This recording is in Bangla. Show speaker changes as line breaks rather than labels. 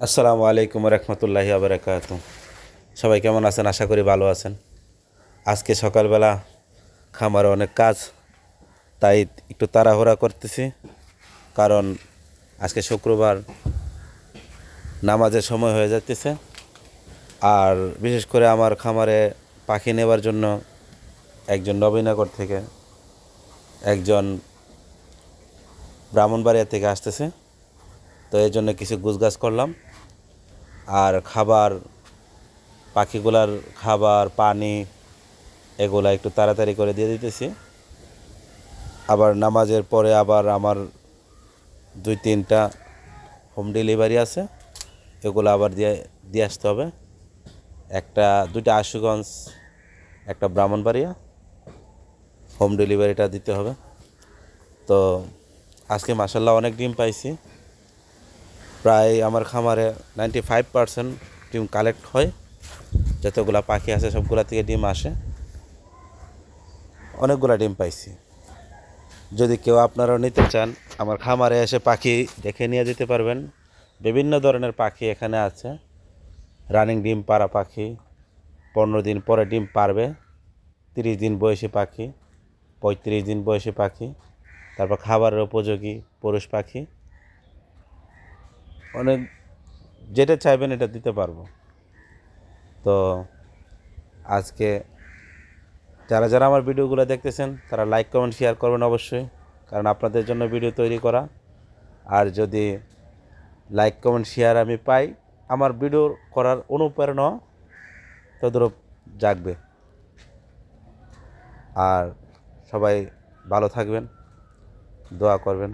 আসসালামু আলাইকুম রহমতুল্লাহি আবরাকাত। সবাই কেমন আছেন? আশা করি ভালো আছেন। আজকে সকালবেলা খামারে অনেক কাজ, তাই একটু তাড়াহুড়া করতেছি। কারণ আজকে শুক্রবার, নামাজের সময় হয়ে যাচ্ছে। আর বিশেষ করে আমার খামারে পাখি নেবার জন্য একজন নবীনগর থেকে, একজন ব্রাহ্মণবাড়িয়া থেকে আসতেছে। তো এই জন্য কিছু গুছগাছ করলাম। আর পাখিগুলার খাবার, পানি এগুলা একটু তাড়াতাড়ি করে দিয়ে দিতেছি। আবার নামাজের পরে আবার আমার 2-3টা হোম ডেলিভারি আছে, এগুলো আবার দিয়ে আসতে হবে। দুইটা আশুগঞ্জ, একটা ব্রাহ্মণবাড়িয়া, হোম ডেলিভারিটা দিতে হবে। তো আজকে মাসাল্লাহ অনেক ডিম পাইছি। প্রায় আমার খামারে 95% ডিম কালেক্ট হয়। যতগুলা পাখি আছে সবগুলা থেকে ডিম আসে। অনেকগুলা ডিম পাইছি। যদি কেউ আপনারাও নিতে চান, আমার খামারে এসে পাখি দেখে নিয়ে যেতে পারবেন। বিভিন্ন ধরনের পাখি এখানে আছে। রানিং ডিম পাড়া পাখি, 15 দিন পরে ডিম পারবে, 30 দিন বয়সী পাখি, 35 দিন বয়সী পাখি, তারপর খাবারের উপযোগী পুরুষ পাখি। অনেক, যেটা চাইবেন এটা দিতে পারবো। তো আজকে যারা যারা আমার ভিডিওগুলো দেখতেছেন তারা লাইক কমেন্ট শেয়ার করবেন অবশ্যই, কারণ আপনাদের জন্য ভিডিও তৈরি করা। আর যদি লাইক কমেন্ট শেয়ার আমি পাই, আমার ভিডিও করার অনুপ্রেরণা তদ্রূপ জাগবে। আর সবাই ভালো থাকবেন, দোয়া করবেন।